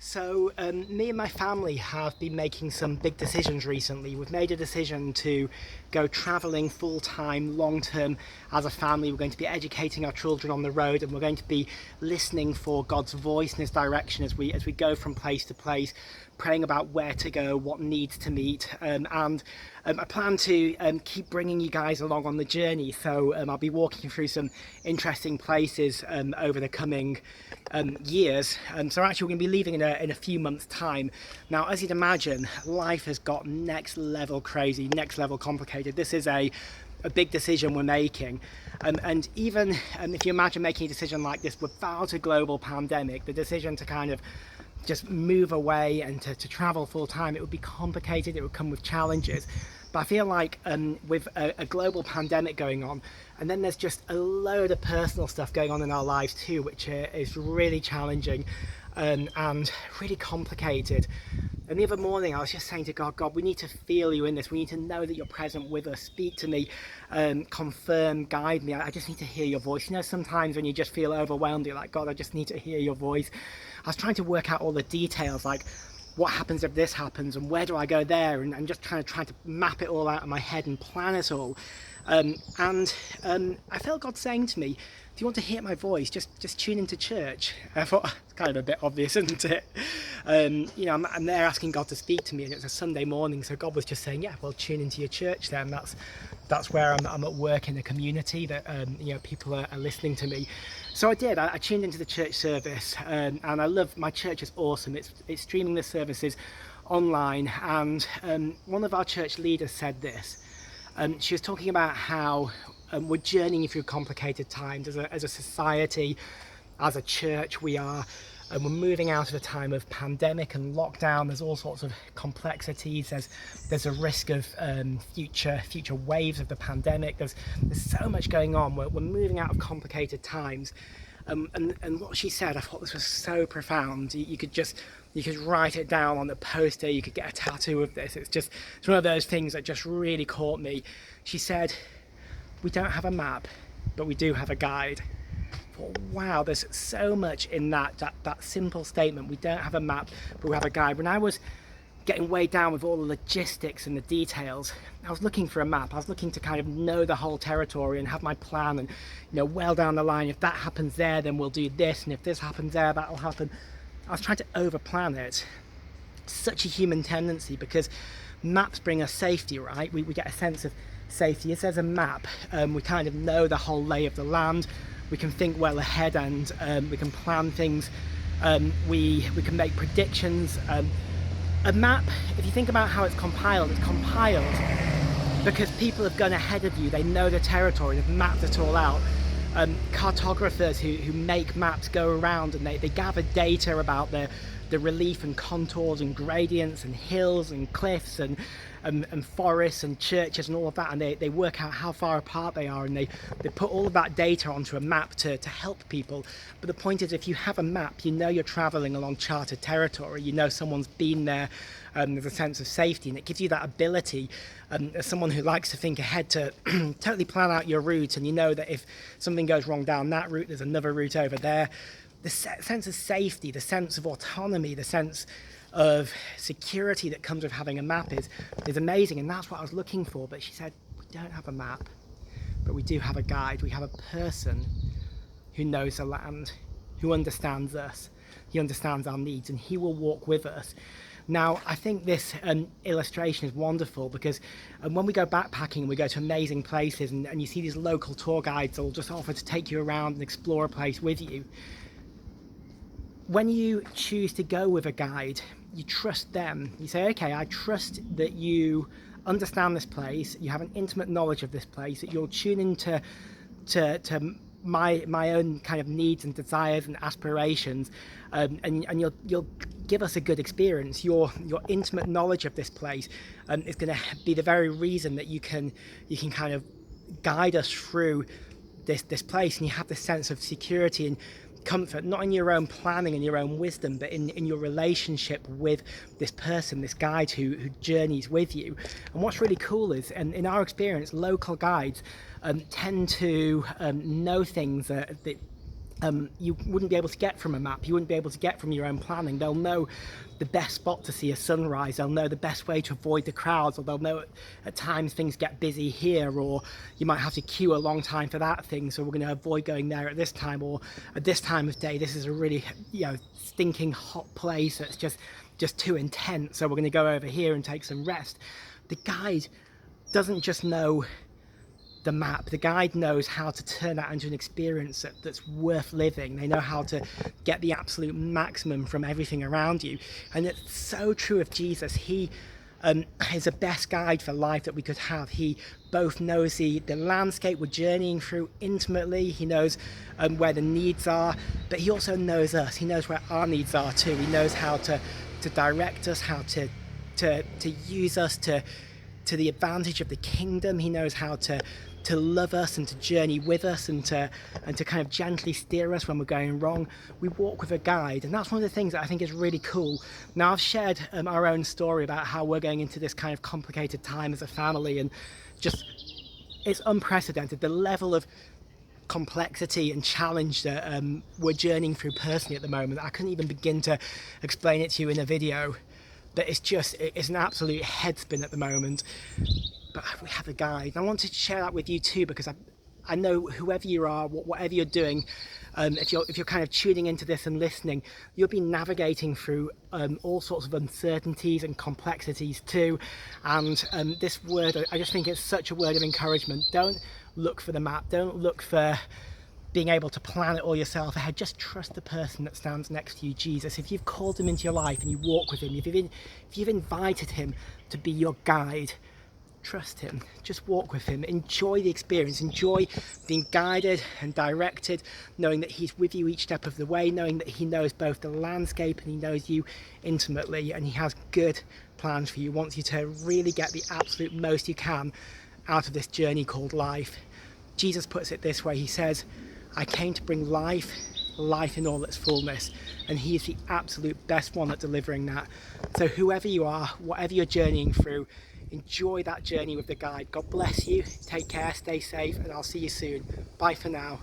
So me and my family have been making some big decisions recently. We've made a decision to go travelling full-time, long-term as a family. We're going to be educating our children on the road, and we're going to be listening for God's voice and his direction as we go from place to place, praying about where to go, what needs to meet, and I plan to keep bringing you guys along on the journey. So I'll be walking through some interesting places over the coming years. So actually we're going to be leaving in a few months' time. Now, as you'd imagine, life has got next level crazy, next level complicated. This is a big decision we're making. And even if you imagine making a decision like this without a global pandemic, the decision to kind of just move away and to travel full time, it would be complicated, it would come with challenges. But I feel like with a global pandemic going on, and then there's just a load of personal stuff going on in our lives too, which is really challenging and really complicated. And the other morning I was just saying to God, we need to feel you in this. We need to know that you're present with us. Speak to me, confirm, guide me. I just need to hear your voice. You know, sometimes when you just feel overwhelmed, you're like, God, I just need to hear your voice. I was trying to work out all the details, like what happens if this happens and where do I go there, and just trying to map it all out in my head and plan it all. And I felt God saying to me, do you want to hear my voice? Just tune into church. I thought, it's kind of a bit obvious, isn't it? You know, I'm there asking God to speak to me, and it's a Sunday morning, so God was just saying, yeah, well, tune into your church then. That's where I'm at work in a community that you know, people are listening to me. So I did. I tuned into the church service, and I love, my church is awesome. It's streaming the services online, and one of our church leaders said this. She was talking about how we're journeying through complicated times as a society, as a church. We're moving out of a time of pandemic and lockdown. There's all sorts of complexities. There's a risk of future waves of the pandemic. There's so much going on. We're moving out of complicated times. And what she said, I thought this was so profound. You could write it down on a poster. You could get a tattoo of this. It's one of those things that just really caught me. She said, we don't have a map, but we do have a guide. Wow, there's so much in that simple statement. We don't have a map, but we have a guide. When I was getting weighed down with all the logistics and the details, I was looking for a map. I was looking to kind of know the whole territory and have my plan, and, you know, well down the line, if that happens there, then we'll do this, and if this happens there, that'll happen. I was trying to overplan it. Such a human tendency, because maps bring us safety, right? We get a sense of safety. If there's a map, we kind of know the whole lay of the land. We can think well ahead, and we can plan things. We can make predictions. A map, if you think about how it's compiled because people have gone ahead of you. They know the territory, they've mapped it all out. Cartographers who make maps go around, and they gather data about the relief and contours and gradients and hills and cliffs and forests and churches and all of that, and they work out how far apart they are, and they put all of that data onto a map to help people. But the point is, if you have a map, you know you're traveling along charted territory, you know someone's been there, there's a sense of safety, and it gives you that ability, as someone who likes to think ahead, to totally plan out your route, and you know that if something goes wrong down that route, there's another route over there. The sense of safety, the sense of autonomy, the sense of security that comes with having a map is amazing, and that's what I was looking for. But she said, we don't have a map, but we do have a guide. We have a person who knows the land, who understands us, he understands our needs, and he will walk with us. Now, I think this illustration is wonderful, because when we go backpacking, we go to amazing places, and you see these local tour guides that will just offer to take you around and explore a place with you. When you choose to go with a guide, you trust them. You say, okay, I trust that you understand this place, you have an intimate knowledge of this place, that you'll tune into my own kind of needs and desires and aspirations, and you'll give us a good experience. Your intimate knowledge of this place is going to be the very reason that you can kind of guide us through this place, and you have this sense of security and comfort, not in your own planning and your own wisdom, but in your relationship with this person, this guide who journeys with you. And what's really cool is, and in our experience, local guides tend to know things that you wouldn't be able to get from a map, you wouldn't be able to get from your own planning. They'll know the best spot to see a sunrise, they'll know the best way to avoid the crowds, or they'll know at times things get busy here, or you might have to queue a long time for that thing, so we're going to avoid going there at this time, or at this time of day this is a really stinking hot place that's just too intense, so we're going to go over here and take some rest. The guide doesn't just know the map, the guide knows how to turn that into an experience that's worth living. They know how to get the absolute maximum from everything around you, and it's so true of Jesus. He is the best guide for life that we could have. He both knows the landscape we're journeying through intimately, he knows where the needs are, but he also knows us. He knows where our needs are too. He knows how to direct us, how to use us to the advantage of the kingdom. He knows how to love us and to journey with us and to kind of gently steer us when we're going wrong. We walk with a guide, and that's one of the things that I think is really cool. Now, I've shared our own story about how we're going into this kind of complicated time as a family, and just it's unprecedented, the level of complexity and challenge that we're journeying through personally at the moment. I couldn't even begin to explain it to you in a video, but it's an absolute head spin at the moment. But we have a guide, and I wanted to share that with you too, because I know whoever you are, whatever you're doing, if you're kind of tuning into this and listening, you'll be navigating through all sorts of uncertainties and complexities too. And this word, I just think it's such a word of encouragement. Don't look for the map, don't look for being able to plan it all yourself ahead. Just trust the person that stands next to you, Jesus. If you've called him into your life and you walk with him, if you've invited him to be your guide, trust him, just walk with him, enjoy the experience, enjoy being guided and directed, knowing that he's with you each step of the way, knowing that he knows both the landscape and he knows you intimately, and he has good plans for you. He wants you to really get the absolute most you can out of this journey called life. Jesus puts it this way, he says, I came to bring life in all its fullness, and he is the absolute best one at delivering that. So whoever you are, whatever you're journeying through, enjoy that journey with the guide. God bless you, take care, stay safe, and I'll see you soon. Bye for now.